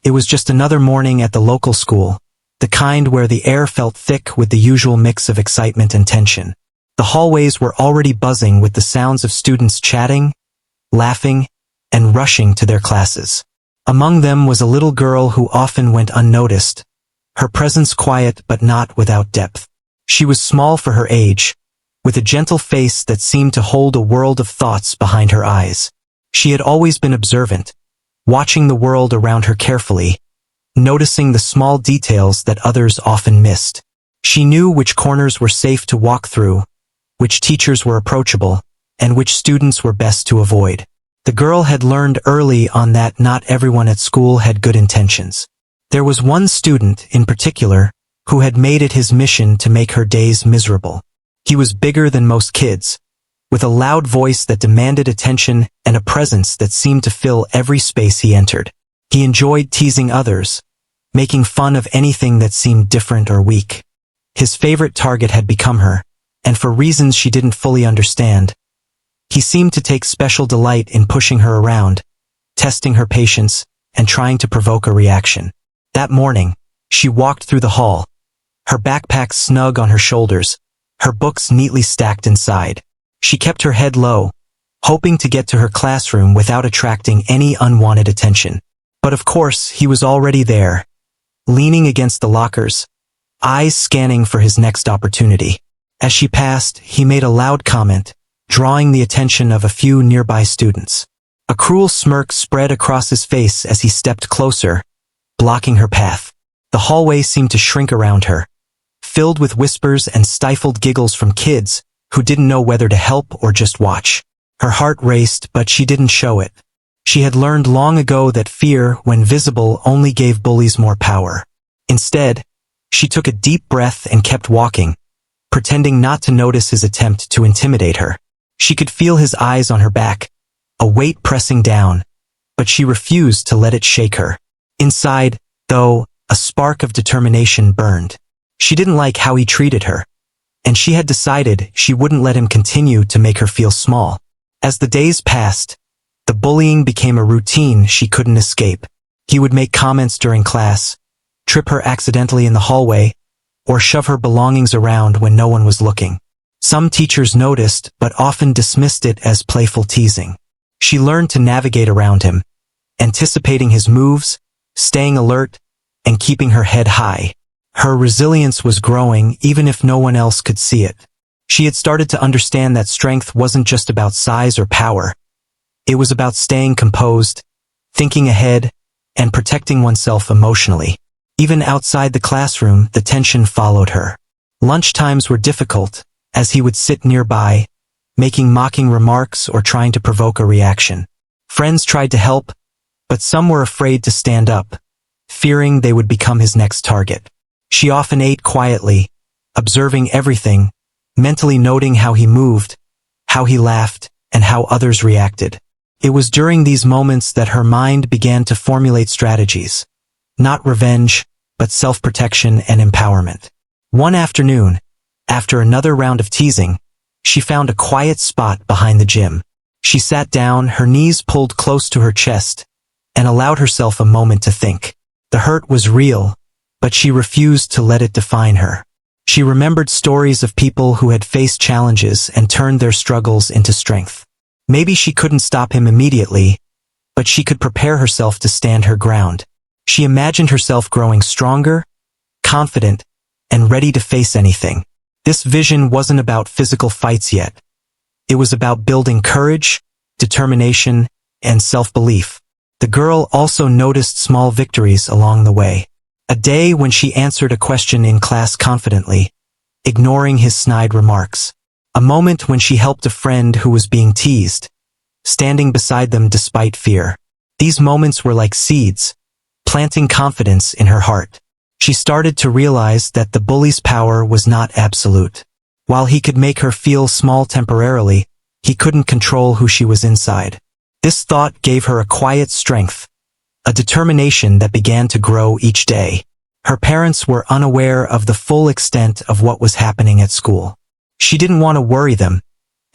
It was just another morning at the local school, the kind where the air felt thick with the usual mix of excitement and tension. The hallways were already buzzing with the sounds of students chatting, laughing, and rushing to their classes. Among them was a little girl who often went unnoticed, her presence quiet but not without depth. She was small for her age, with a gentle face that seemed to hold a world of thoughts behind her eyes. She had always been observant, watching the world around her carefully, noticing the small details that others often missed. She knew which corners were safe to walk through, which teachers were approachable, and which students were best to avoid. The girl had learned early on that not everyone at school had good intentions. There was one student, in particular, who had made it his mission to make her days miserable. He was bigger than most kids, with a loud voice that demanded attention and a presence that seemed to fill every space he entered. He enjoyed teasing others, making fun of anything that seemed different or weak. His favorite target had become her, and for reasons she didn't fully understand. He seemed to take special delight in pushing her around, testing her patience, and trying to provoke a reaction. That morning, she walked through the hall, her backpack snug on her shoulders, her books neatly stacked inside. She kept her head low, hoping to get to her classroom without attracting any unwanted attention. But of course, he was already there, leaning against the lockers, eyes scanning for his next opportunity. As she passed, he made a loud comment, drawing the attention of a few nearby students. A cruel smirk spread across his face as he stepped closer, blocking her path. The hallway seemed to shrink around her, filled with whispers and stifled giggles from kids who didn't know whether to help or just watch. Her heart raced, but she didn't show it. She had learned long ago that fear, when visible, only gave bullies more power. Instead, she took a deep breath and kept walking, pretending not to notice his attempt to intimidate her. She could feel his eyes on her back, a weight pressing down, but she refused to let it shake her. Inside, though, a spark of determination burned. She didn't like how he treated her, and she had decided she wouldn't let him continue to make her feel small. As the days passed, the bullying became a routine she couldn't escape. He would make comments during class, trip her accidentally in the hallway, or shove her belongings around when no one was looking. Some teachers noticed, but often dismissed it as playful teasing. She learned to navigate around him, anticipating his moves, staying alert, and keeping her head high. Her resilience was growing even if no one else could see it. She had started to understand that strength wasn't just about size or power. It was about staying composed, thinking ahead, and protecting oneself emotionally. Even outside the classroom, the tension followed her. Lunchtimes were difficult, as he would sit nearby, making mocking remarks or trying to provoke a reaction. Friends tried to help, but some were afraid to stand up, fearing they would become his next target. She often ate quietly, observing everything, mentally noting how he moved, how he laughed, and how others reacted. It was during these moments that her mind began to formulate strategies. Not revenge, but self-protection and empowerment. One afternoon, after another round of teasing, she found a quiet spot behind the gym. She sat down, her knees pulled close to her chest, and allowed herself a moment to think. The hurt was real, but she refused to let it define her. She remembered stories of people who had faced challenges and turned their struggles into strength. Maybe she couldn't stop him immediately, but she could prepare herself to stand her ground. She imagined herself growing stronger, confident, and ready to face anything. This vision wasn't about physical fights yet. It was about building courage, determination, and self-belief. The girl also noticed small victories along the way. A day when she answered a question in class confidently, ignoring his snide remarks. A moment when she helped a friend who was being teased, standing beside them despite fear. These moments were like seeds, planting confidence in her heart. She started to realize that the bully's power was not absolute. While he could make her feel small temporarily, he couldn't control who she was inside. This thought gave her a quiet strength, a determination that began to grow each day. Her parents were unaware of the full extent of what was happening at school. She didn't want to worry them,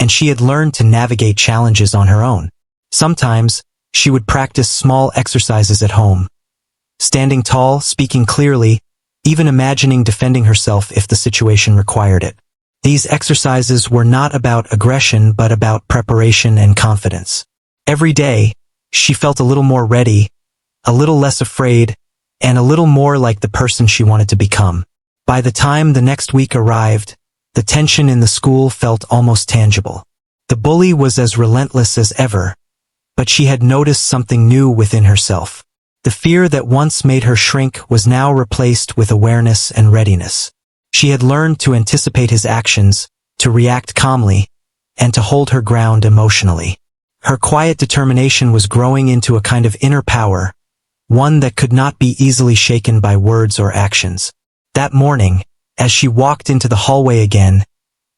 and she had learned to navigate challenges on her own. Sometimes, she would practice small exercises at home, standing tall, speaking clearly, even imagining defending herself if the situation required it. These exercises were not about aggression but about preparation and confidence. Every day, she felt a little more ready, a little less afraid, and a little more like the person she wanted to become. By the time the next week arrived, the tension in the school felt almost tangible. The bully was as relentless as ever, but she had noticed something new within herself. The fear that once made her shrink was now replaced with awareness and readiness. She had learned to anticipate his actions, to react calmly, and to hold her ground emotionally. Her quiet determination was growing into a kind of inner power, one that could not be easily shaken by words or actions. That morning, as she walked into the hallway again,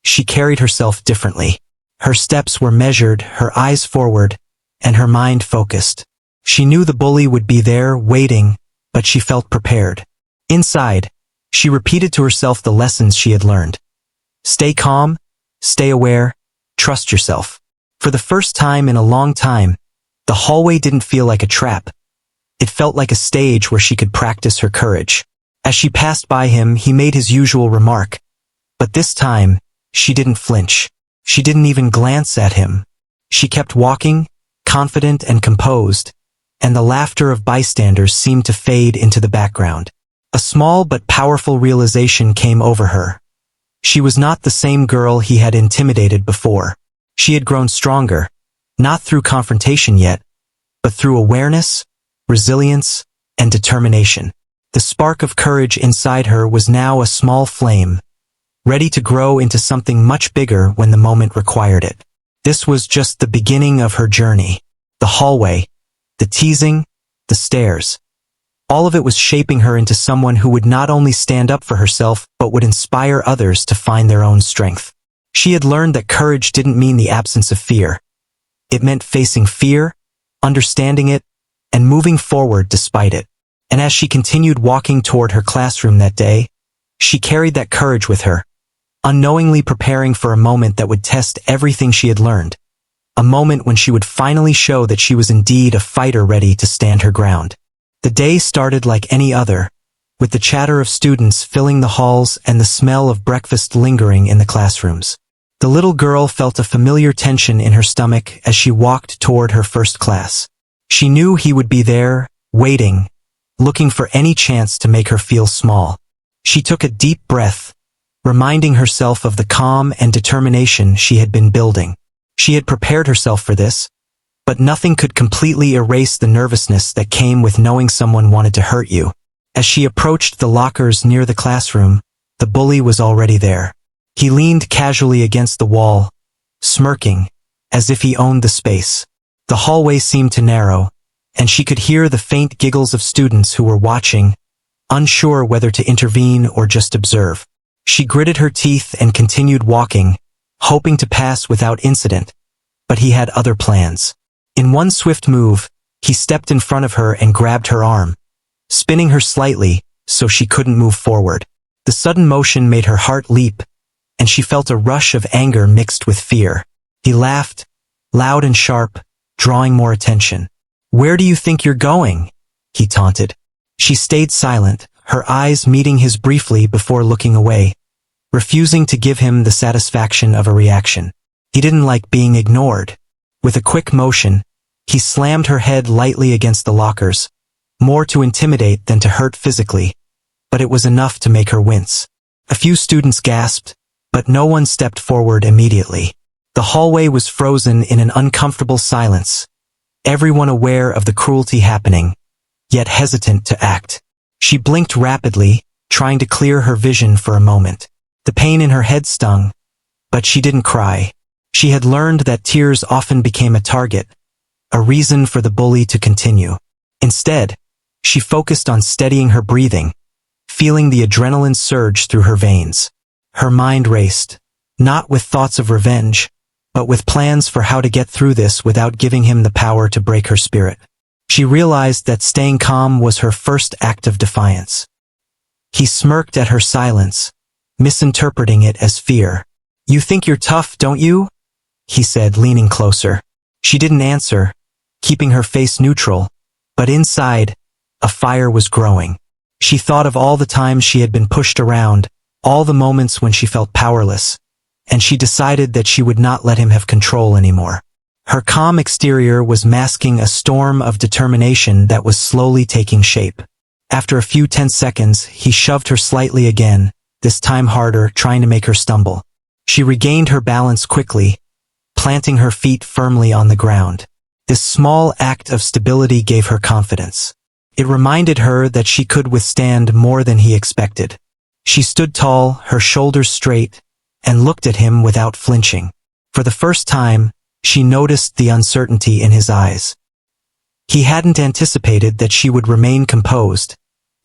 she carried herself differently. Her steps were measured, her eyes forward, and her mind focused. She knew the bully would be there, waiting, but she felt prepared. Inside, she repeated to herself the lessons she had learned. Stay calm, stay aware, trust yourself. For the first time in a long time, the hallway didn't feel like a trap. It felt like a stage where she could practice her courage. As she passed by him, he made his usual remark. But this time, she didn't flinch. She didn't even glance at him. She kept walking, confident and composed, and the laughter of bystanders seemed to fade into the background. A small but powerful realization came over her. She was not the same girl he had intimidated before. She had grown stronger, not through confrontation yet, but through awareness, resilience, and determination. The spark of courage inside her was now a small flame, ready to grow into something much bigger when the moment required it. This was just the beginning of her journey. The hallway, the teasing, the stares. All of it was shaping her into someone who would not only stand up for herself but would inspire others to find their own strength. She had learned that courage didn't mean the absence of fear. It meant facing fear, understanding it, and moving forward despite it. And as she continued walking toward her classroom that day, she carried that courage with her, unknowingly preparing for a moment that would test everything she had learned. A moment when she would finally show that she was indeed a fighter ready to stand her ground. The day started like any other, with the chatter of students filling the halls and the smell of breakfast lingering in the classrooms. The little girl felt a familiar tension in her stomach as she walked toward her first class. She knew he would be there, waiting, looking for any chance to make her feel small. She took a deep breath, reminding herself of the calm and determination she had been building. She had prepared herself for this, but nothing could completely erase the nervousness that came with knowing someone wanted to hurt you. As she approached the lockers near the classroom, the bully was already there. He leaned casually against the wall, smirking, as if he owned the space. The hallway seemed to narrow, and she could hear the faint giggles of students who were watching, unsure whether to intervene or just observe. She gritted her teeth and continued walking, hoping to pass without incident, but he had other plans. In one swift move, he stepped in front of her and grabbed her arm, spinning her slightly so she couldn't move forward. The sudden motion made her heart leap, and she felt a rush of anger mixed with fear. He laughed, loud and sharp, drawing more attention. "Where do you think you're going?" he taunted. She stayed silent, her eyes meeting his briefly before looking away, refusing to give him the satisfaction of a reaction. He didn't like being ignored. With a quick motion, he slammed her head lightly against the lockers, more to intimidate than to hurt physically, but it was enough to make her wince. A few students gasped, but no one stepped forward immediately. The hallway was frozen in an uncomfortable silence, everyone aware of the cruelty happening, yet hesitant to act. She blinked rapidly, trying to clear her vision for a moment. The pain in her head stung, but she didn't cry. She had learned that tears often became a target, a reason for the bully to continue. Instead, she focused on steadying her breathing, feeling the adrenaline surge through her veins. Her mind raced, not with thoughts of revenge, but with plans for how to get through this without giving him the power to break her spirit. She realized that staying calm was her first act of defiance. He smirked at her silence, misinterpreting it as fear. "You think you're tough, don't you?" he said, leaning closer. She didn't answer, keeping her face neutral, but inside, A fire was growing. She thought of all the times she had been pushed around, all the moments when she felt powerless, and she decided that she would not let him have control anymore. Her calm exterior was masking a storm of determination that was slowly taking shape. After a few tense seconds, he shoved her slightly again, this time harder, trying to make her stumble. She regained her balance quickly, planting her feet firmly on the ground. This small act of stability gave her confidence. It reminded her that she could withstand more than he expected. She stood tall, her shoulders straight, and looked at him without flinching. For the first time, she noticed the uncertainty in his eyes. He hadn't anticipated that she would remain composed,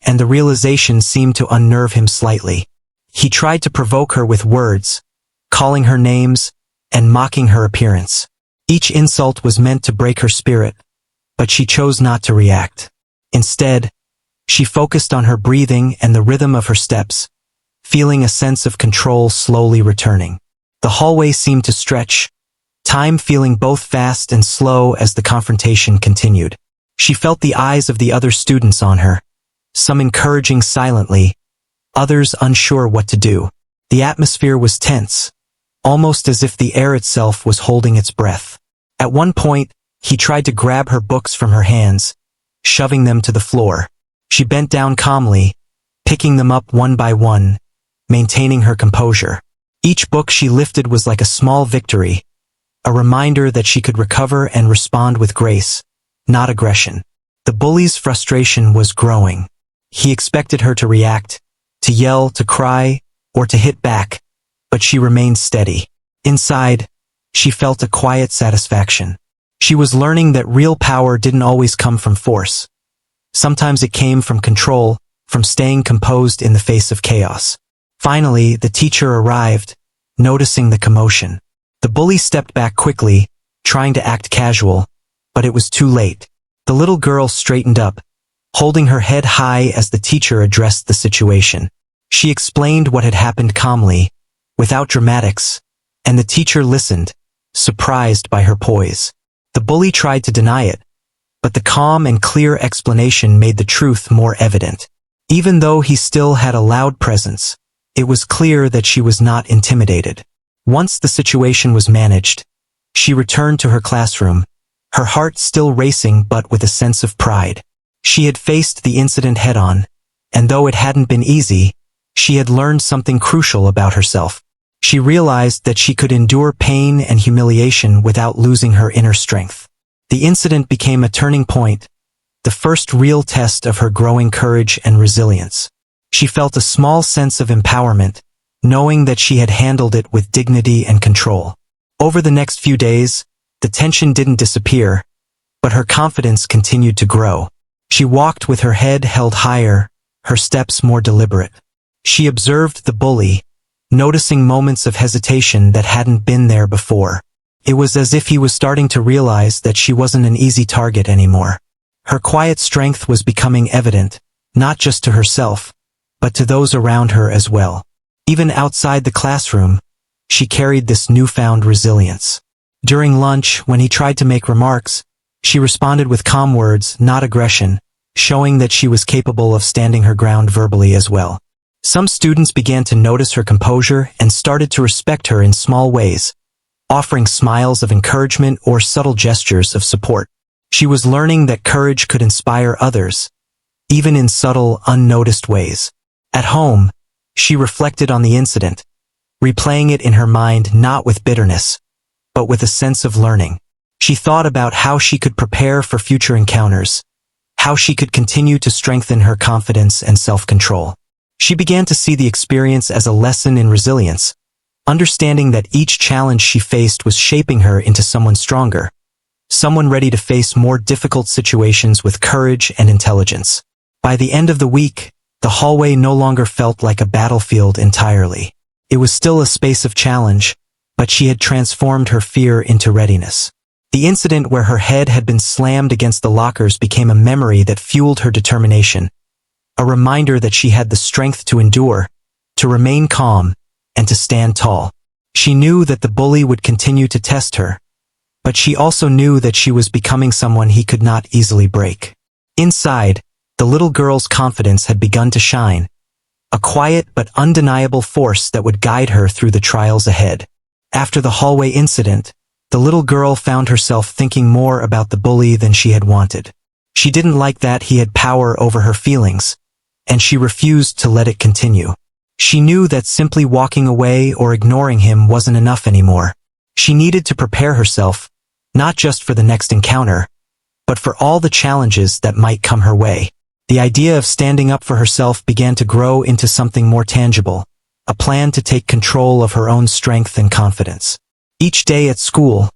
and the realization seemed to unnerve him slightly. He tried to provoke her with words, calling her names, and mocking her appearance. Each insult was meant to break her spirit, but she chose not to react. Instead, she focused on her breathing and the rhythm of her steps, feeling a sense of control slowly returning. The hallway seemed to stretch, time feeling both fast and slow as the confrontation continued. She felt the eyes of the other students on her, some encouraging silently, others unsure what to do. The atmosphere was tense, almost as if the air itself was holding its breath. At one point, he tried to grab her books from her hands, shoving them to the floor. She bent down calmly, picking them up one by one, maintaining her composure. Each book she lifted was like a small victory, a reminder that she could recover and respond with grace, not aggression. The bully's frustration was growing. He expected her to react, to yell, to cry, or to hit back, but she remained steady. Inside, she felt a quiet satisfaction. She was learning that real power didn't always come from force. Sometimes it came from control, from staying composed in the face of chaos. Finally, the teacher arrived, noticing the commotion. The bully stepped back quickly, trying to act casual, but it was too late. The little girl straightened up, holding her head high as the teacher addressed the situation. She explained what had happened calmly, without dramatics, and the teacher listened, surprised by her poise. The bully tried to deny it, but the calm and clear explanation made the truth more evident. Even though he still had a loud presence, it was clear that she was not intimidated. Once the situation was managed, she returned to her classroom, her heart still racing but with a sense of pride. She had faced the incident head-on, and though it hadn't been easy, she had learned something crucial about herself. She realized that she could endure pain and humiliation without losing her inner strength. The incident became a turning point, the first real test of her growing courage and resilience. She felt a small sense of empowerment, knowing that she had handled it with dignity and control. Over the next few days, the tension didn't disappear, but her confidence continued to grow. She walked with her head held higher, her steps more deliberate. She observed the bully, noticing moments of hesitation that hadn't been there before. It was as if he was starting to realize that she wasn't an easy target anymore. Her quiet strength was becoming evident, not just to herself, but to those around her as well. Even outside the classroom, she carried this newfound resilience. During lunch, when he tried to make remarks, she responded with calm words, not aggression, showing that she was capable of standing her ground verbally as well. Some students began to notice her composure and started to respect her in small ways, offering smiles of encouragement or subtle gestures of support. She was learning that courage could inspire others, even in subtle, unnoticed ways. At home, she reflected on the incident, replaying it in her mind not with bitterness, but with a sense of learning. She thought about how she could prepare for future encounters, how she could continue to strengthen her confidence and self-control. She began to see the experience as a lesson in resilience, understanding that each challenge she faced was shaping her into someone stronger, someone ready to face more difficult situations with courage and intelligence. By the end of the week, the hallway no longer felt like a battlefield entirely. It was still a space of challenge, but she had transformed her fear into readiness. The incident where her head had been slammed against the lockers became a memory that fueled her determination, a reminder that she had the strength to endure, to remain calm, and to stand tall. She knew that the bully would continue to test her, but she also knew that she was becoming someone he could not easily break. Inside, the The little girl's confidence had begun to shine, a quiet but undeniable force that would guide her through the trials ahead. After the hallway incident, the little girl found herself thinking more about the bully than she had wanted. She didn't like that he had power over her feelings, and she refused to let it continue. She knew that simply walking away or ignoring him wasn't enough anymore. She needed to prepare herself, not just for the next encounter, but for all the challenges that might come her way. The idea of standing up for herself began to grow into something more tangible, a plan to take control of her own strength and confidence. Each day at school,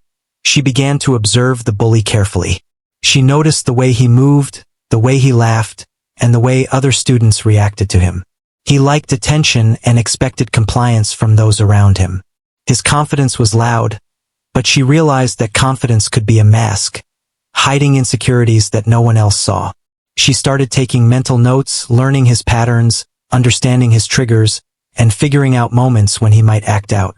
she began to observe the bully carefully. She noticed the way he moved, the way he laughed, and the way other students reacted to him. He liked attention and expected compliance from those around him. His confidence was loud, but she realized that confidence could be a mask, hiding insecurities that no one else saw. She started taking mental notes, learning his patterns, understanding his triggers, and figuring out moments when he might act out.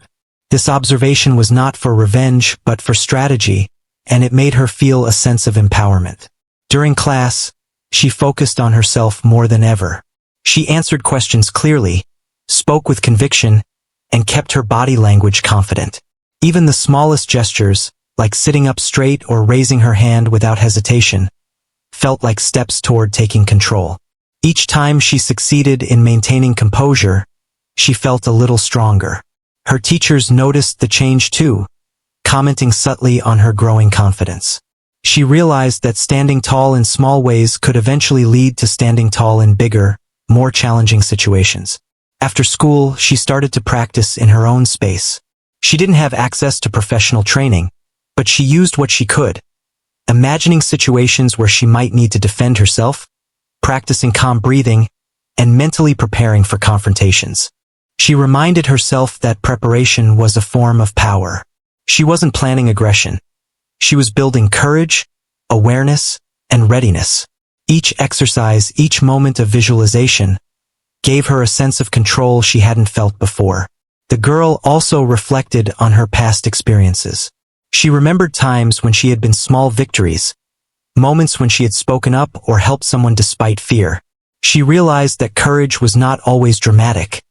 This observation was not for revenge, but for strategy, and it made her feel a sense of empowerment. During class, she focused on herself more than ever. She answered questions clearly, spoke with conviction, and kept her body language confident. Even the smallest gestures, like sitting up straight or raising her hand without hesitation, felt like steps toward taking control. Each time she succeeded in maintaining composure, she felt a little stronger. Her teachers noticed the change too, commenting subtly on her growing confidence. She realized that standing tall in small ways could eventually lead to standing tall in bigger, more challenging situations. After school, she started to practice in her own space. She didn't have access to professional training, but she used what she could, imagining situations where she might need to defend herself, practicing calm breathing, and mentally preparing for confrontations. She reminded herself that preparation was a form of power. She wasn't planning aggression. She was building courage, awareness, and readiness. Each exercise, each moment of visualization, gave her a sense of control she hadn't felt before. The girl also reflected on her past experiences. She remembered times when she had been small victories, moments when she had spoken up or helped someone despite fear. She realized that courage was not always dramatic.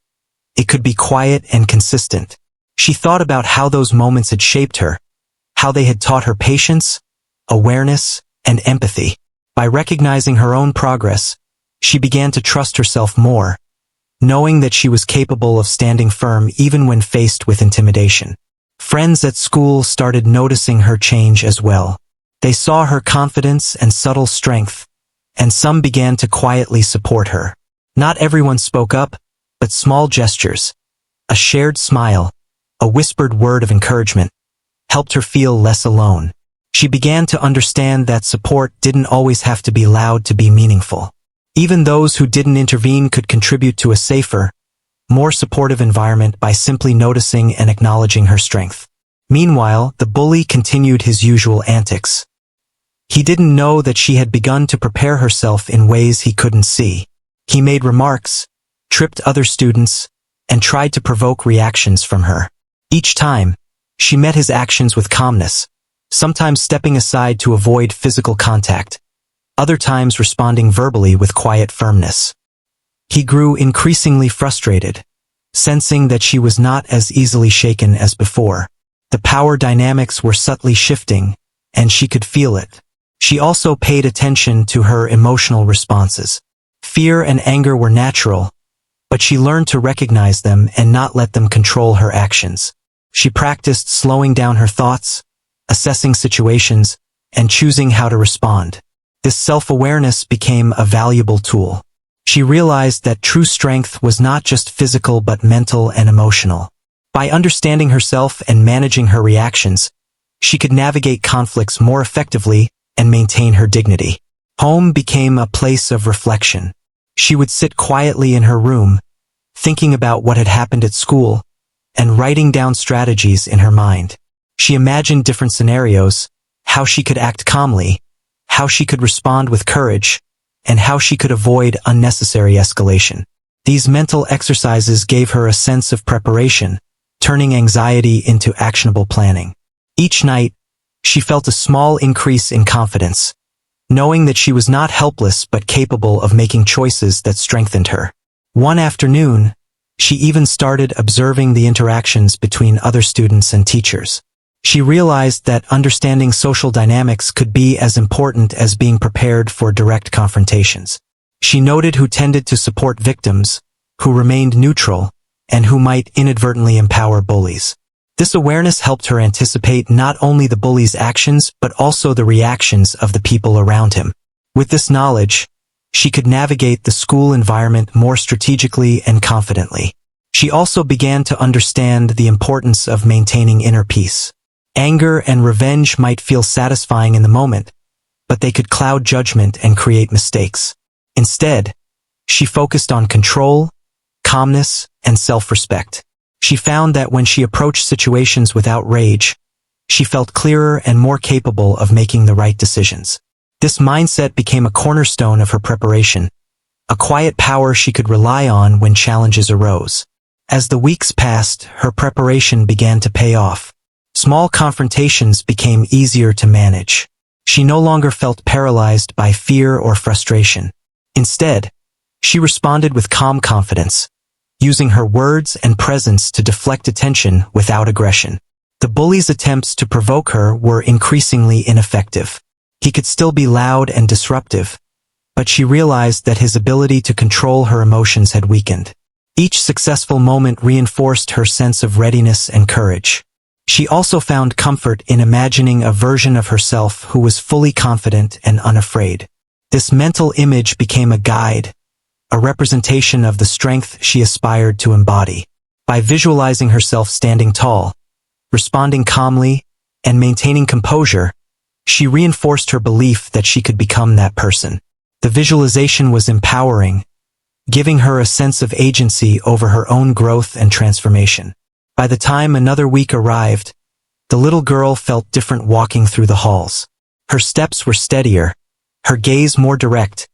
It could be quiet and consistent. She thought about how those moments had shaped her, how they had taught her patience, awareness, and empathy. By recognizing her own progress, she began to trust herself more, knowing that she was capable of standing firm even when faced with intimidation. Friends at school started noticing her change as well. They saw her confidence and subtle strength, and some began to quietly support her. Not everyone spoke up, but small gestures, a shared smile, a whispered word of encouragement, helped her feel less alone. She began to understand that support didn't always have to be loud to be meaningful. Even those who didn't intervene could contribute to a safer, more supportive environment by simply noticing and acknowledging her strength. Meanwhile, the bully continued his usual antics. He didn't know that she had begun to prepare herself in ways he couldn't see. He made remarks, tripped other students, and tried to provoke reactions from her. Each time, she met his actions with calmness, sometimes stepping aside to avoid physical contact, other times responding verbally with quiet firmness. He grew increasingly frustrated, sensing that she was not as easily shaken as before. The power dynamics were subtly shifting, and she could feel it. She also paid attention to her emotional responses. Fear and anger were natural, but she learned to recognize them and not let them control her actions. She practiced slowing down her thoughts, assessing situations, and choosing how to respond. This self-awareness became a valuable tool. She realized that true strength was not just physical but mental and emotional. By understanding herself and managing her reactions, she could navigate conflicts more effectively and maintain her dignity. Home became a place of reflection. She would sit quietly in her room, thinking about what had happened at school, and writing down strategies in her mind. She imagined different scenarios, how she could act calmly, how she could respond with courage, and how she could avoid unnecessary escalation. These mental exercises gave her a sense of preparation, turning anxiety into actionable planning. Each night, she felt a small increase in confidence, knowing that she was not helpless but capable of making choices that strengthened her. One afternoon, she even started observing the interactions between other students and teachers. She realized that understanding social dynamics could be as important as being prepared for direct confrontations. She noted who tended to support victims, who remained neutral, and who might inadvertently empower bullies. This awareness helped her anticipate not only the bully's actions but also the reactions of the people around him. With this knowledge, she could navigate the school environment more strategically and confidently. She also began to understand the importance of maintaining inner peace. Anger and revenge might feel satisfying in the moment, but they could cloud judgment and create mistakes. Instead, she focused on control, calmness, and self-respect. She found that when she approached situations without rage, she felt clearer and more capable of making the right decisions. This mindset became a cornerstone of her preparation, a quiet power she could rely on when challenges arose. As the weeks passed, her preparation began to pay off. Small confrontations became easier to manage. She no longer felt paralyzed by fear or frustration. Instead, she responded with calm confidence, using her words and presence to deflect attention without aggression. The bully's attempts to provoke her were increasingly ineffective. He could still be loud and disruptive, but she realized that his ability to control her emotions had weakened. Each successful moment reinforced her sense of readiness and courage. She also found comfort in imagining a version of herself who was fully confident and unafraid. This mental image became a guide, a representation of the strength she aspired to embody. By visualizing herself standing tall, responding calmly, and maintaining composure, she reinforced her belief that she could become that person. The visualization was empowering, giving her a sense of agency over her own growth and transformation. By the time another week arrived, the little girl felt different walking through the halls. Her steps were steadier, her gaze more direct,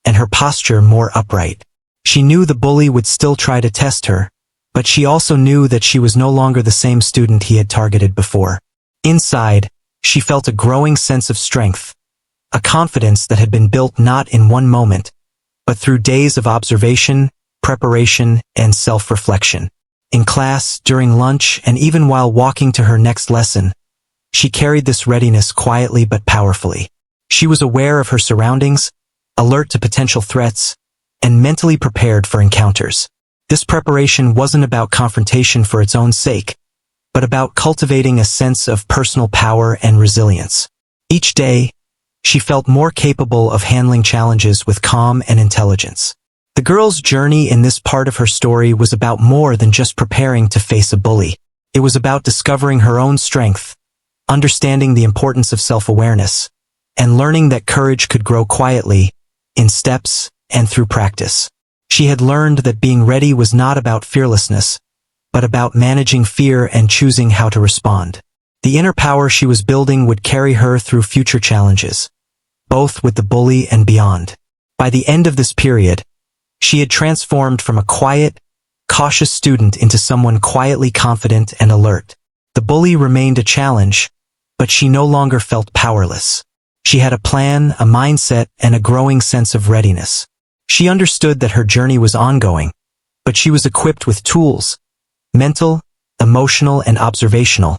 and her posture more upright. She knew the bully would still try to test her, but she also knew that she was no longer the same student he had targeted before. Inside, she felt a growing sense of strength, a confidence that had been built not in one moment, but through days of observation, preparation, and self-reflection. In class, during lunch, and even while walking to her next lesson, she carried this readiness quietly but powerfully. She was aware of her surroundings, alert to potential threats, and mentally prepared for encounters. This preparation wasn't about confrontation for its own sake, but about cultivating a sense of personal power and resilience. Each day, she felt more capable of handling challenges with calm and intelligence. The girl's journey in this part of her story was about more than just preparing to face a bully. It was about discovering her own strength, understanding the importance of self-awareness, and learning that courage could grow quietly, in steps, and through practice. She had learned that being ready was not about fearlessness, but about managing fear and choosing how to respond. The inner power she was building would carry her through future challenges, both with the bully and beyond. By the end of this period, she had transformed from a quiet, cautious student into someone quietly confident and alert. The bully remained a challenge, but she no longer felt powerless. She had a plan, a mindset, and a growing sense of readiness. She understood that her journey was ongoing, but she was equipped with tools, mental, emotional, and observational,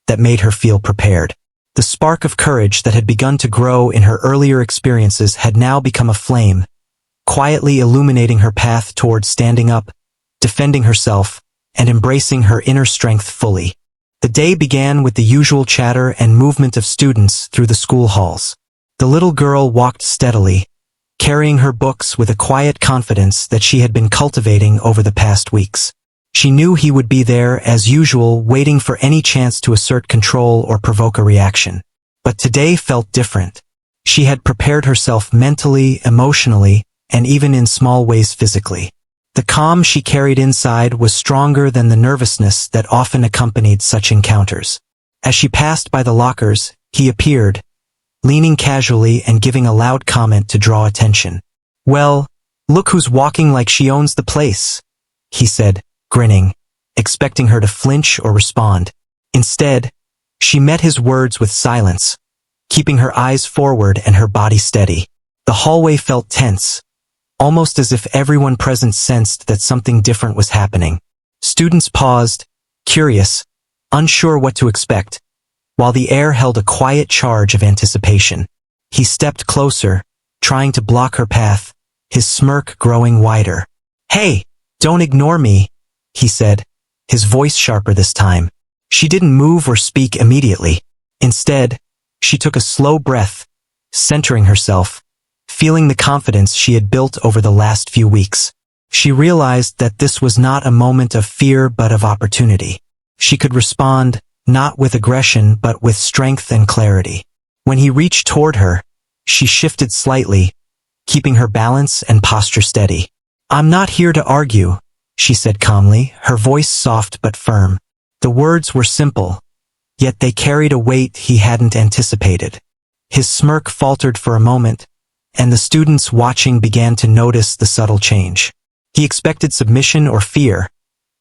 that made her feel prepared. The spark of courage that had begun to grow in her earlier experiences had now become a flame, quietly illuminating her path towards standing up, defending herself, and embracing her inner strength fully. The day began with the usual chatter and movement of students through the school halls. The little girl walked steadily, carrying her books with a quiet confidence that she had been cultivating over the past weeks. She knew he would be there as usual, waiting for any chance to assert control or provoke a reaction. But today felt different. She had prepared herself mentally, emotionally, and even in small ways physically. The calm she carried inside was stronger than the nervousness that often accompanied such encounters. As she passed by the lockers, he appeared, leaning casually and giving a loud comment to draw attention. "Well, look who's walking like she owns the place," he said, grinning, expecting her to flinch or respond. Instead, she met his words with silence, keeping her eyes forward and her body steady. The hallway felt tense, almost as if everyone present sensed that something different was happening. Students paused, curious, unsure what to expect, while the air held a quiet charge of anticipation. He stepped closer, trying to block her path, his smirk growing wider. "Hey, don't ignore me," he said, his voice sharper this time. She didn't move or speak immediately. Instead, she took a slow breath, centering herself, feeling the confidence she had built over the last few weeks. She realized that this was not a moment of fear but of opportunity. She could respond, not with aggression but with strength and clarity. When he reached toward her, she shifted slightly, keeping her balance and posture steady. "I'm not here to argue," she said calmly, her voice soft but firm. The words were simple, yet they carried a weight he hadn't anticipated. His smirk faltered for a moment, and the students watching began to notice the subtle change. He expected submission or fear,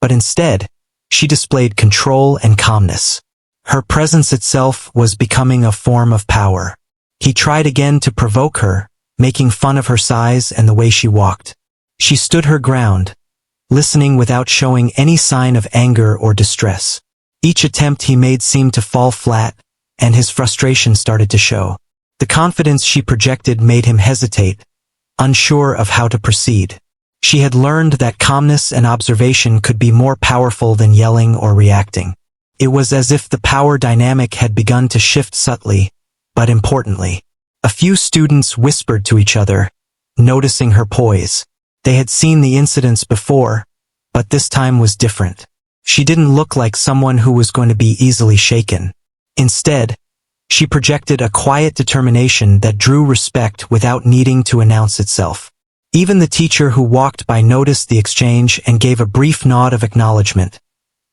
but instead, she displayed control and calmness. Her presence itself was becoming a form of power. He tried again to provoke her, making fun of her size and the way she walked. She stood her ground, listening without showing any sign of anger or distress. Each attempt he made seemed to fall flat, and his frustration started to show. The confidence she projected made him hesitate, unsure of how to proceed. She had learned that calmness and observation could be more powerful than yelling or reacting. It was as if the power dynamic had begun to shift subtly, but importantly. A few students whispered to each other, noticing her poise. They had seen the incidents before, but this time was different. She didn't look like someone who was going to be easily shaken. Instead, she projected a quiet determination that drew respect without needing to announce itself. Even the teacher who walked by noticed the exchange and gave a brief nod of acknowledgement,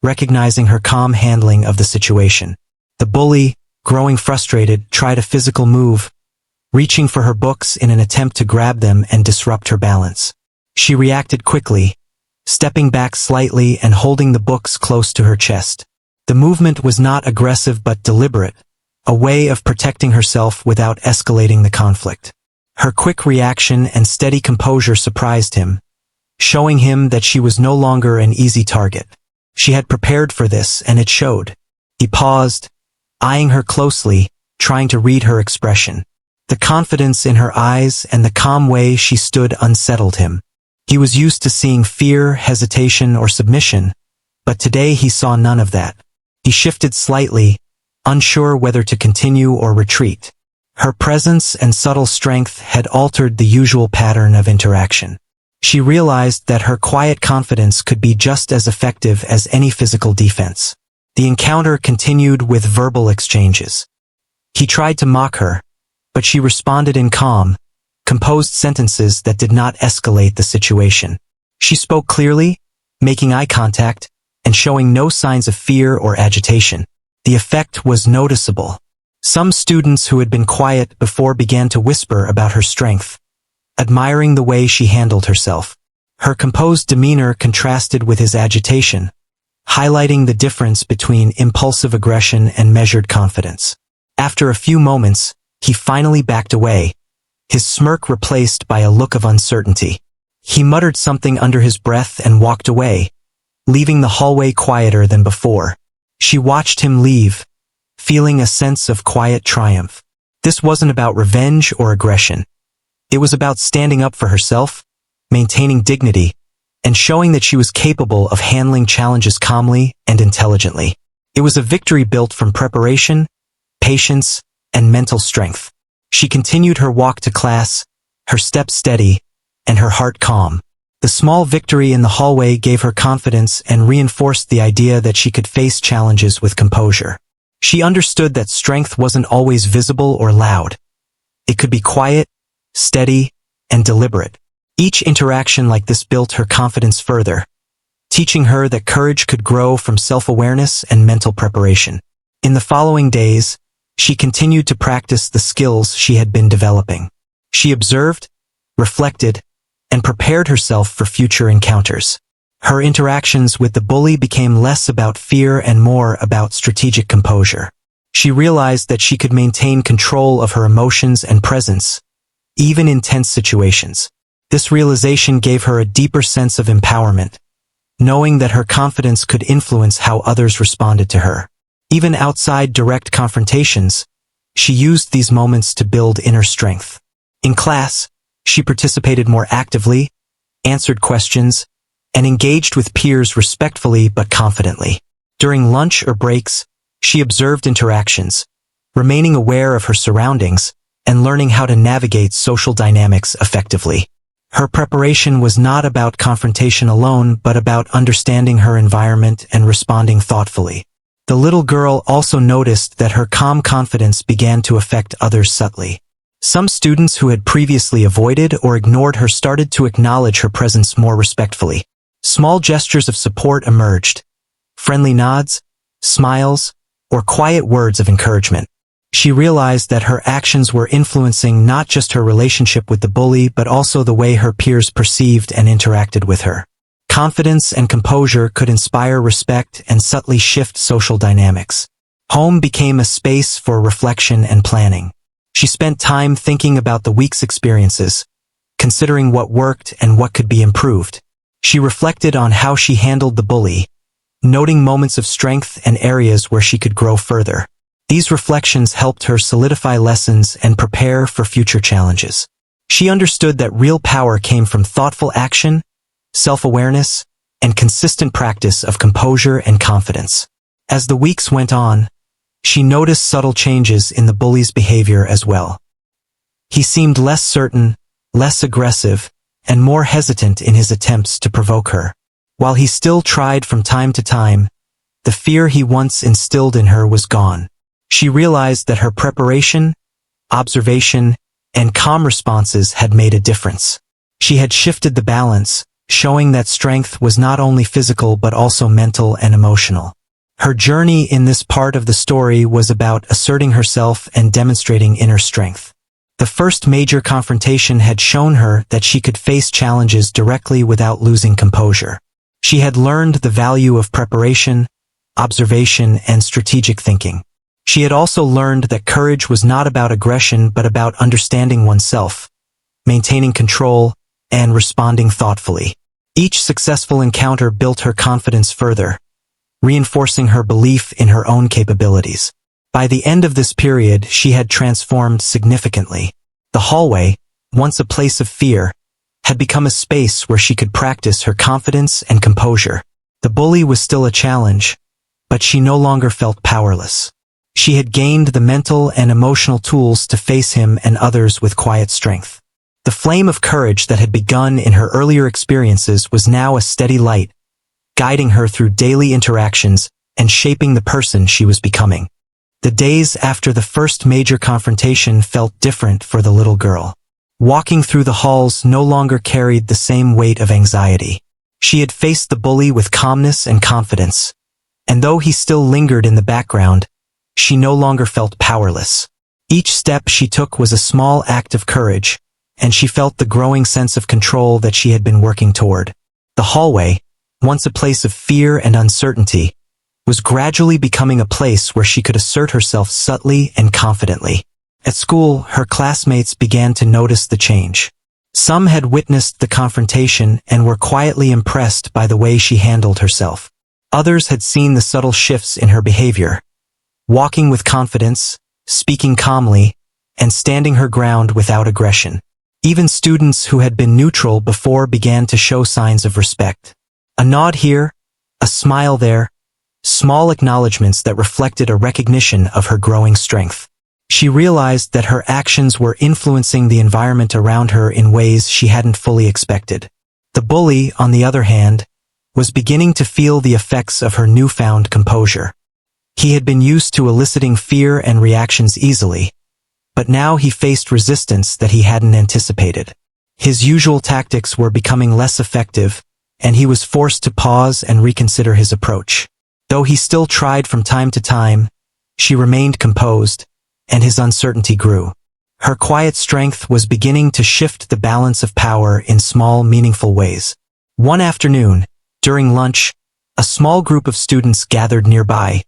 recognizing her calm handling of the situation. The bully, growing frustrated, tried a physical move, reaching for her books in an attempt to grab them and disrupt her balance. She reacted quickly, stepping back slightly and holding the books close to her chest. The movement was not aggressive but deliberate, a way of protecting herself without escalating the conflict. Her quick reaction and steady composure surprised him, showing him that she was no longer an easy target. She had prepared for this, and it showed. He paused, eyeing her closely, trying to read her expression. The confidence in her eyes and the calm way she stood unsettled him. He was used to seeing fear, hesitation, or submission, but today he saw none of that. He shifted slightly, unsure whether to continue or retreat. Her presence and subtle strength had altered the usual pattern of interaction. She realized that her quiet confidence could be just as effective as any physical defense. The encounter continued with verbal exchanges. He tried to mock her, but she responded in calm, composed sentences that did not escalate the situation. She spoke clearly, making eye contact, and showing no signs of fear or agitation. The effect was noticeable. Some students who had been quiet before began to whisper about her strength, admiring the way she handled herself. Her composed demeanor contrasted with his agitation, highlighting the difference between impulsive aggression and measured confidence. After a few moments, he finally backed away, his smirk replaced by a look of uncertainty. He muttered something under his breath and walked away, leaving the hallway quieter than before. She watched him leave, feeling a sense of quiet triumph. This wasn't about revenge or aggression. It was about standing up for herself, maintaining dignity, and showing that she was capable of handling challenges calmly and intelligently. It was a victory built from preparation, patience, and mental strength. She continued her walk to class, her steps steady, and her heart calm. The small victory in the hallway gave her confidence and reinforced the idea that she could face challenges with composure. She understood that strength wasn't always visible or loud. It could be quiet, steady, and deliberate. Each interaction like this built her confidence further, teaching her that courage could grow from self-awareness and mental preparation. In the following days, she continued to practice the skills she had been developing. She observed, reflected, and prepared herself for future encounters. Her interactions with the bully became less about fear and more about strategic composure. She realized that she could maintain control of her emotions and presence, even in tense situations. This realization gave her a deeper sense of empowerment, knowing that her confidence could influence how others responded to her. Even outside direct confrontations, she used these moments to build inner strength. In class, she participated more actively, answered questions, and engaged with peers respectfully but confidently. During lunch or breaks, she observed interactions, remaining aware of her surroundings and learning how to navigate social dynamics effectively. Her preparation was not about confrontation alone, but about understanding her environment and responding thoughtfully. The little girl also noticed that her calm confidence began to affect others subtly. Some students who had previously avoided or ignored her started to acknowledge her presence more respectfully. Small gestures of support emerged, friendly nods, smiles, or quiet words of encouragement. She realized that her actions were influencing not just her relationship with the bully but also the way her peers perceived and interacted with her. Confidence and composure could inspire respect and subtly shift social dynamics. Home became a space for reflection and planning. She spent time thinking about the week's experiences, considering what worked and what could be improved. She reflected on how she handled the bully, noting moments of strength and areas where she could grow further. These reflections helped her solidify lessons and prepare for future challenges. She understood that real power came from thoughtful action, self-awareness, and consistent practice of composure and confidence. As the weeks went on, she noticed subtle changes in the bully's behavior as well. He seemed less certain, less aggressive, and more hesitant in his attempts to provoke her. While he still tried from time to time, the fear he once instilled in her was gone. She realized that her preparation, observation, and calm responses had made a difference. She had shifted the balance, showing that strength was not only physical but also mental and emotional. Her journey in this part of the story was about asserting herself and demonstrating inner strength. The first major confrontation had shown her that she could face challenges directly without losing composure. She had learned the value of preparation, observation, and strategic thinking. She had also learned that courage was not about aggression but about understanding oneself, maintaining control, and responding thoughtfully. Each successful encounter built her confidence further, reinforcing her belief in her own capabilities. By the end of this period, she had transformed significantly. The hallway, once a place of fear, had become a space where she could practice her confidence and composure. The bully was still a challenge, but she no longer felt powerless. She had gained the mental and emotional tools to face him and others with quiet strength. The flame of courage that had begun in her earlier experiences was now a steady light, guiding her through daily interactions and shaping the person she was becoming. The days after the first major confrontation felt different for the little girl. Walking through the halls no longer carried the same weight of anxiety. She had faced the bully with calmness and confidence, and though he still lingered in the background, she no longer felt powerless. Each step she took was a small act of courage, and she felt the growing sense of control that she had been working toward. The hallway, once a place of fear and uncertainty, was gradually becoming a place where she could assert herself subtly and confidently. At school, her classmates began to notice the change. Some had witnessed the confrontation and were quietly impressed by the way she handled herself. Others had seen the subtle shifts in her behavior, walking with confidence, speaking calmly, and standing her ground without aggression. Even students who had been neutral before began to show signs of respect. A nod here, a smile there, small acknowledgments that reflected a recognition of her growing strength. She realized that her actions were influencing the environment around her in ways she hadn't fully expected. The bully, on the other hand, was beginning to feel the effects of her newfound composure. He had been used to eliciting fear and reactions easily, but now he faced resistance that he hadn't anticipated. His usual tactics were becoming less effective, and he was forced to pause and reconsider his approach. Though he still tried from time to time, she remained composed, and his uncertainty grew. Her quiet strength was beginning to shift the balance of power in small, meaningful ways. One afternoon, during lunch, a small group of students gathered nearby,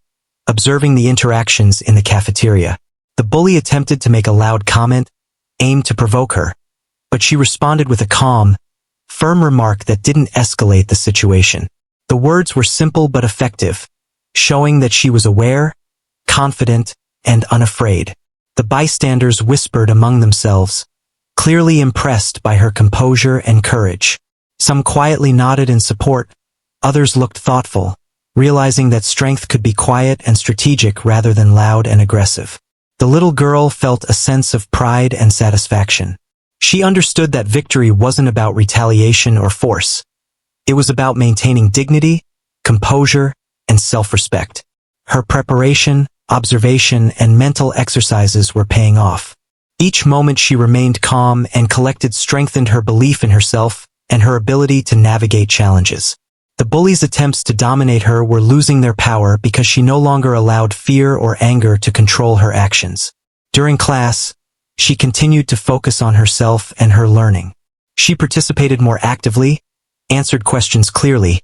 observing the interactions in the cafeteria. The bully attempted to make a loud comment, aimed to provoke her, but she responded with a calm, firm remark that didn't escalate the situation. The words were simple but effective, showing that she was aware, confident, and unafraid. The bystanders whispered among themselves, clearly impressed by her composure and courage. Some quietly nodded in support, others looked thoughtful, realizing that strength could be quiet and strategic rather than loud and aggressive. The little girl felt a sense of pride and satisfaction. She understood that victory wasn't about retaliation or force. It was about maintaining dignity, composure, and self-respect. Her preparation, observation, and mental exercises were paying off. Each moment she remained calm and collected strengthened her belief in herself and her ability to navigate challenges. The bully's attempts to dominate her were losing their power because she no longer allowed fear or anger to control her actions. During class, she continued to focus on herself and her learning. She participated more actively, answered questions clearly,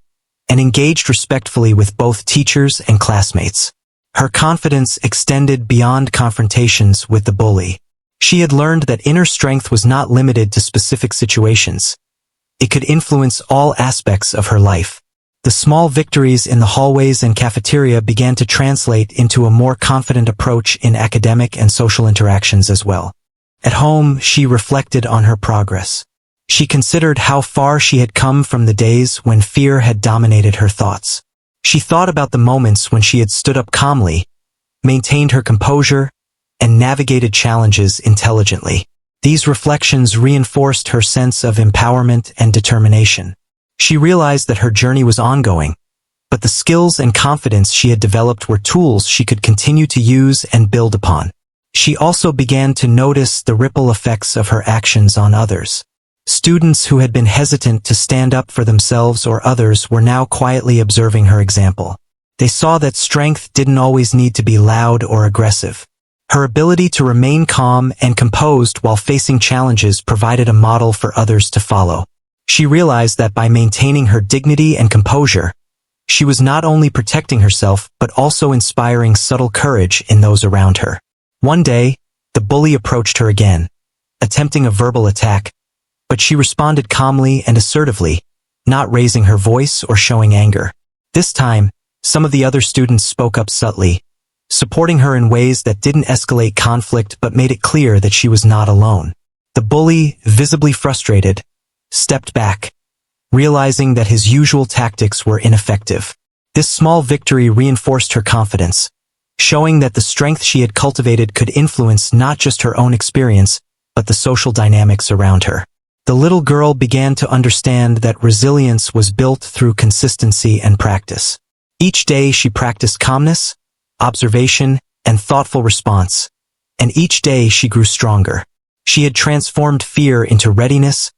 and engaged respectfully with both teachers and classmates. Her confidence extended beyond confrontations with the bully. She had learned that inner strength was not limited to specific situations. It could influence all aspects of her life. The small victories in the hallways and cafeteria began to translate into a more confident approach in academic and social interactions as well. At home, she reflected on her progress. She considered how far she had come from the days when fear had dominated her thoughts. She thought about the moments when she had stood up calmly, maintained her composure, and navigated challenges intelligently. These reflections reinforced her sense of empowerment and determination. She realized that her journey was ongoing, but the skills and confidence she had developed were tools she could continue to use and build upon. She also began to notice the ripple effects of her actions on others. Students who had been hesitant to stand up for themselves or others were now quietly observing her example. They saw that strength didn't always need to be loud or aggressive. Her ability to remain calm and composed while facing challenges provided a model for others to follow. She realized that by maintaining her dignity and composure, she was not only protecting herself but also inspiring subtle courage in those around her. One day, the bully approached her again, attempting a verbal attack, but she responded calmly and assertively, not raising her voice or showing anger. This time, some of the other students spoke up subtly, supporting her in ways that didn't escalate conflict but made it clear that she was not alone. The bully, visibly frustrated, stepped back, realizing that his usual tactics were ineffective. This small victory reinforced her confidence, showing that the strength she had cultivated could influence not just her own experience, but the social dynamics around her. The little girl began to understand that resilience was built through consistency and practice. Each day she practiced calmness, observation, and thoughtful response, and each day she grew stronger. She had transformed fear into readiness,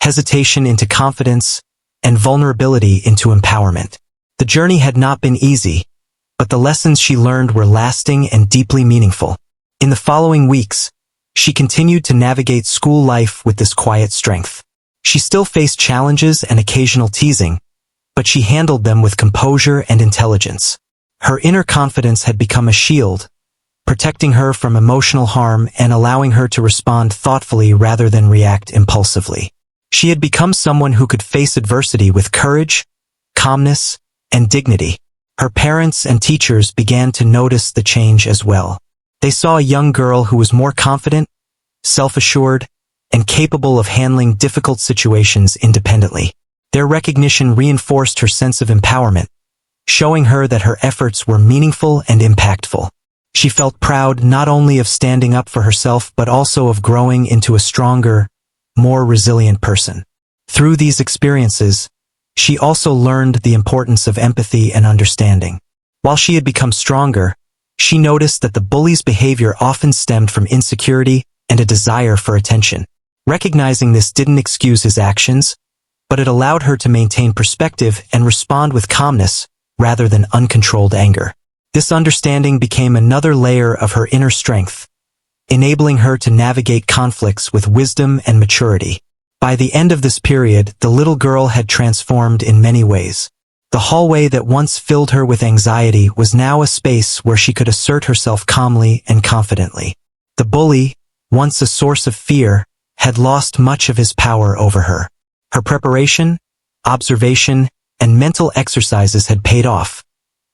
hesitation into confidence, and vulnerability into empowerment. The journey had not been easy, but the lessons she learned were lasting and deeply meaningful. In the following weeks, she continued to navigate school life with this quiet strength. She still faced challenges and occasional teasing, but she handled them with composure and intelligence. Her inner confidence had become a shield, protecting her from emotional harm and allowing her to respond thoughtfully rather than react impulsively. She had become someone who could face adversity with courage, calmness, and dignity. Her parents and teachers began to notice the change as well. They saw a young girl who was more confident, self-assured, and capable of handling difficult situations independently. Their recognition reinforced her sense of empowerment, showing her that her efforts were meaningful and impactful. She felt proud not only of standing up for herself but also of growing into a stronger, more resilient person. Through these experiences, she also learned the importance of empathy and understanding. While she had become stronger, she noticed that the bully's behavior often stemmed from insecurity and a desire for attention. Recognizing this didn't excuse his actions, but it allowed her to maintain perspective and respond with calmness rather than uncontrolled anger. This understanding became another layer of her inner strength, enabling her to navigate conflicts with wisdom and maturity. By the end of this period, the little girl had transformed in many ways. The hallway that once filled her with anxiety was now a space where she could assert herself calmly and confidently. The bully, once a source of fear, had lost much of his power over her. Her preparation, observation, and mental exercises had paid off,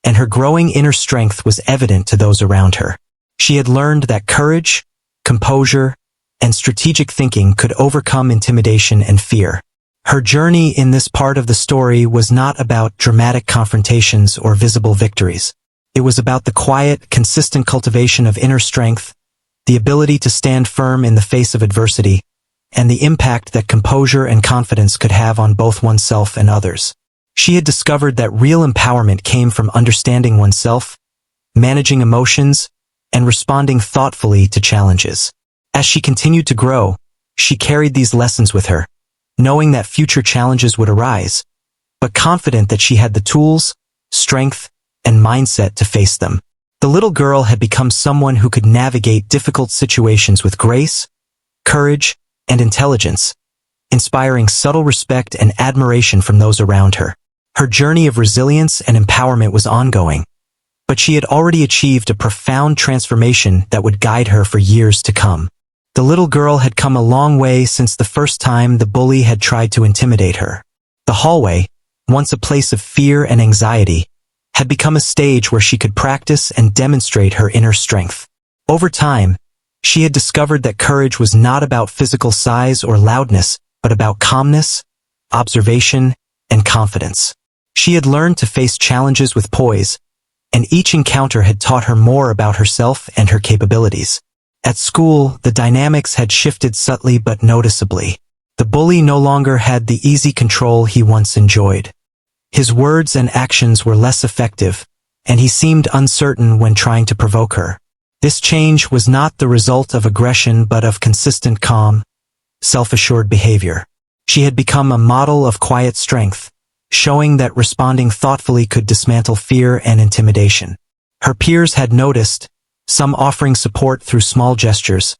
and her growing inner strength was evident to those around her. She had learned that courage, composure, and strategic thinking could overcome intimidation and fear. Her journey in this part of the story was not about dramatic confrontations or visible victories. It was about the quiet, consistent cultivation of inner strength, the ability to stand firm in the face of adversity, and the impact that composure and confidence could have on both oneself and others. She had discovered that real empowerment came from understanding oneself, managing emotions, and responding thoughtfully to challenges. As she continued to grow, she carried these lessons with her, knowing that future challenges would arise, but confident that she had the tools, strength, and mindset to face them. The little girl had become someone who could navigate difficult situations with grace, courage, and intelligence, inspiring subtle respect and admiration from those around her. Her journey of resilience and empowerment was ongoing, but she had already achieved a profound transformation that would guide her for years to come. The little girl had come a long way since the first time the bully had tried to intimidate her. The hallway, once a place of fear and anxiety, had become a stage where she could practice and demonstrate her inner strength. Over time, she had discovered that courage was not about physical size or loudness, but about calmness, observation, and confidence. She had learned to face challenges with poise, and each encounter had taught her more about herself and her capabilities. At school, the dynamics had shifted subtly but noticeably. The bully no longer had the easy control he once enjoyed. His words and actions were less effective, and he seemed uncertain when trying to provoke her. This change was not the result of aggression but of consistent calm, self-assured behavior. She had become a model of quiet strength, showing that responding thoughtfully could dismantle fear and intimidation. Her peers had noticed, some offering support through small gestures,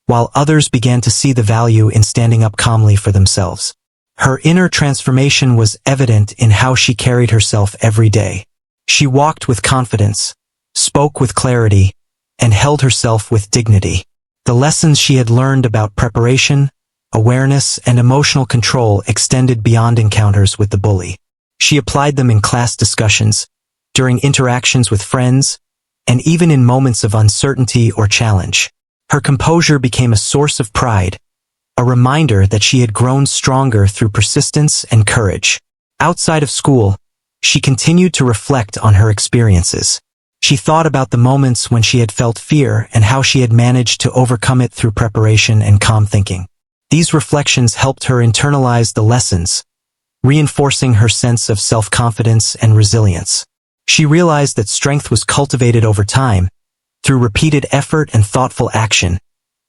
while others began to see the value in standing up calmly for themselves. Her inner transformation was evident in how she carried herself every day. She walked with confidence, spoke with clarity, and held herself with dignity. The lessons she had learned about preparation, awareness, and emotional control extended beyond encounters with the bully. She applied them in class discussions, during interactions with friends, and even in moments of uncertainty or challenge. Her composure became a source of pride, a reminder that she had grown stronger through persistence and courage. Outside of school, she continued to reflect on her experiences. She thought about the moments when she had felt fear and how she had managed to overcome it through preparation and calm thinking. These reflections helped her internalize the lessons, reinforcing her sense of self-confidence and resilience. She realized that strength was cultivated over time, through repeated effort and thoughtful action,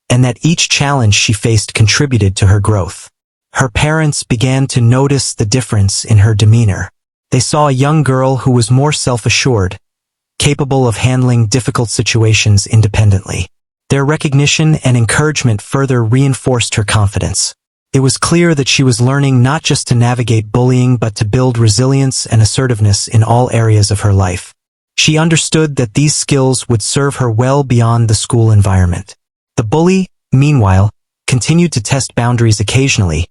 and that each challenge she faced contributed to her growth. Her parents began to notice the difference in her demeanor. They saw a young girl who was more self-assured, capable of handling difficult situations independently. Their recognition and encouragement further reinforced her confidence. It was clear that she was learning not just to navigate bullying but to build resilience and assertiveness in all areas of her life. She understood that these skills would serve her well beyond the school environment. The bully, meanwhile, continued to test boundaries occasionally,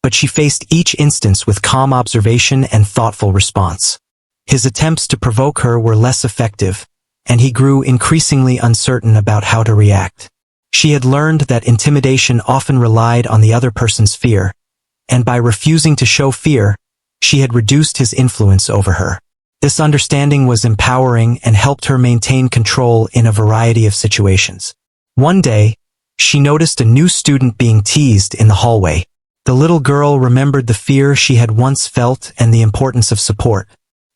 but she faced each instance with calm observation and thoughtful response. His attempts to provoke her were less effective, and he grew increasingly uncertain about how to react. She had learned that intimidation often relied on the other person's fear, and by refusing to show fear, she had reduced his influence over her. This understanding was empowering and helped her maintain control in a variety of situations. One day, she noticed a new student being teased in the hallway. The little girl remembered the fear she had once felt and the importance of support.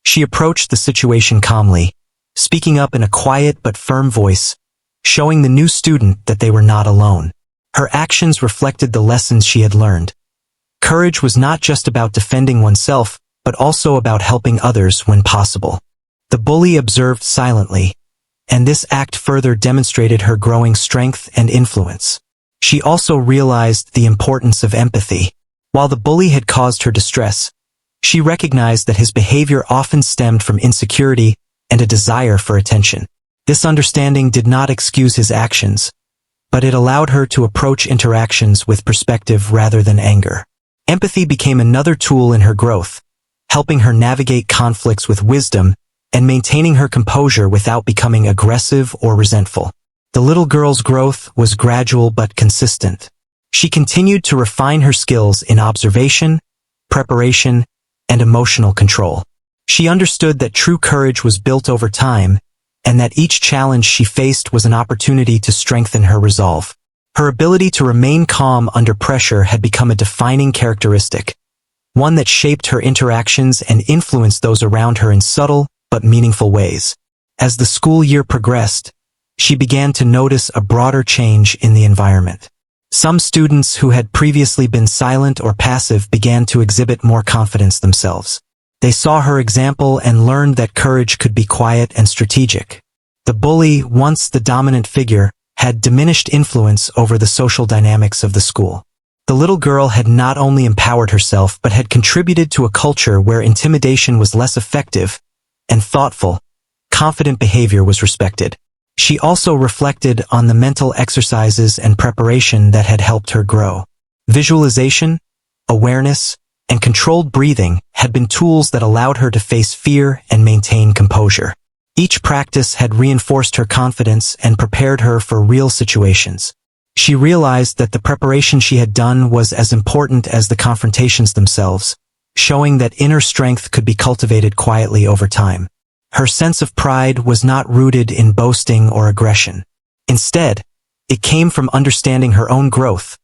She approached the situation calmly, speaking up in a quiet but firm voice, showing the new student that they were not alone. Her actions reflected the lessons she had learned. Courage was not just about defending oneself, but also about helping others when possible. The bully observed silently, and this act further demonstrated her growing strength and influence. She also realized the importance of empathy. While the bully had caused her distress, She recognized that his behavior often stemmed from insecurity and a desire for attention. This understanding did not excuse his actions, but it allowed her to approach interactions with perspective rather than anger. Empathy became another tool in her growth, helping her navigate conflicts with wisdom and maintaining her composure without becoming aggressive or resentful. The little girl's growth was gradual but consistent. She continued to refine her skills in observation, preparation, and emotional control. She understood that true courage was built over time, and that each challenge she faced was an opportunity to strengthen her resolve. Her ability to remain calm under pressure had become a defining characteristic, one that shaped her interactions and influenced those around her in subtle but meaningful ways. As the school year progressed, she began to notice a broader change in the environment. Some students who had previously been silent or passive began to exhibit more confidence themselves. They saw her example and learned that courage could be quiet and strategic. The bully, once the dominant figure, had diminished influence over the social dynamics of the school. The little girl had not only empowered herself but had contributed to a culture where intimidation was less effective and thoughtful, confident behavior was respected. She also reflected on the mental exercises and preparation that had helped her grow. Visualization, awareness, and controlled breathing had been tools that allowed her to face fear and maintain composure. Each practice had reinforced her confidence and prepared her for real situations. She realized that the preparation she had done was as important as the confrontations themselves, showing that inner strength could be cultivated quietly over time. Her sense of pride was not rooted in boasting or aggression. Instead, it came from understanding her own growth,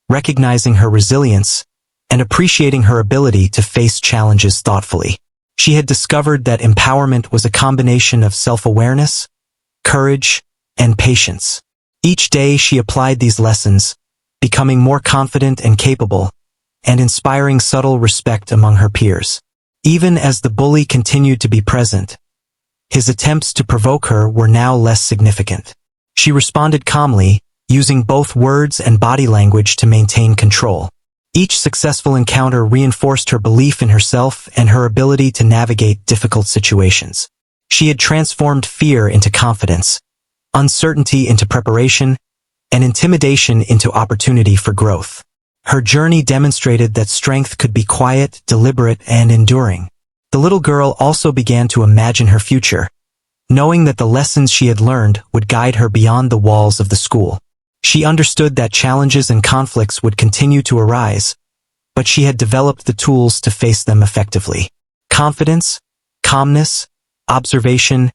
recognizing her resilience, and appreciating her ability to face challenges thoughtfully. She had discovered that empowerment was a combination of self-awareness, courage, and patience. Each day she applied these lessons, becoming more confident and capable, and inspiring subtle respect among her peers. Even as the bully continued to be present, his attempts to provoke her were now less significant. She responded calmly, using both words and body language to maintain control. Each successful encounter reinforced her belief in herself and her ability to navigate difficult situations. She had transformed fear into confidence, uncertainty into preparation, and intimidation into opportunity for growth. Her journey demonstrated that strength could be quiet, deliberate, and enduring. The little girl also began to imagine her future, knowing that the lessons she had learned would guide her beyond the walls of the school. She understood that challenges and conflicts would continue to arise, but she had developed the tools to face them effectively. Confidence, calmness, observation,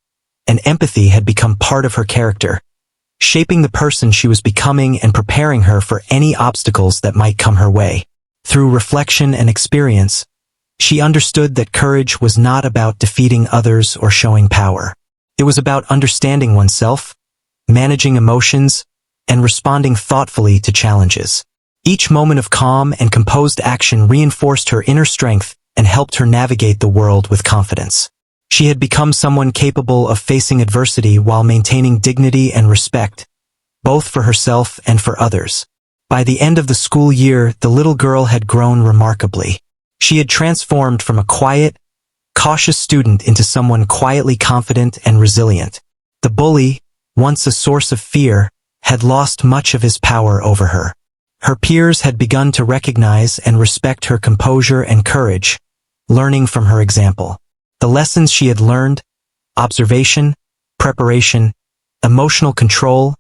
and empathy had become part of her character, shaping the person she was becoming and preparing her for any obstacles that might come her way. Through reflection and experience, she understood that courage was not about defeating others or showing power. It was about understanding oneself, managing emotions, and responding thoughtfully to challenges. Each moment of calm and composed action reinforced her inner strength and helped her navigate the world with confidence. She had become someone capable of facing adversity while maintaining dignity and respect, both for herself and for others. By the end of the school year, the little girl had grown remarkably. She had transformed from a quiet, cautious student into someone quietly confident and resilient. The bully, once a source of fear, had lost much of his power over her. Her peers had begun to recognize and respect her composure and courage, learning from her example. The lessons she had learned, observation, preparation, emotional control,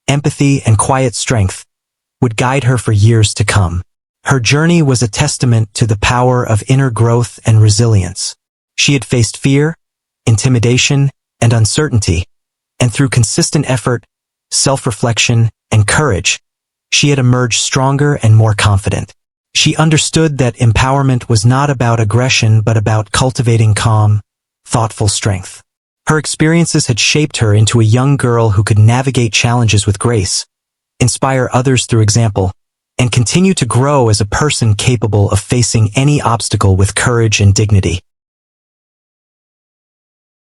empathy, and quiet strength, would guide her for years to come. Her journey was a testament to the power of inner growth and resilience. She had faced fear, intimidation, and uncertainty, and through consistent effort, self-reflection, and courage, she had emerged stronger and more confident. She understood that empowerment was not about aggression but about cultivating calm, thoughtful strength. Her experiences had shaped her into a young girl who could navigate challenges with grace, inspire others through example, and continue to grow as a person capable of facing any obstacle with courage and dignity.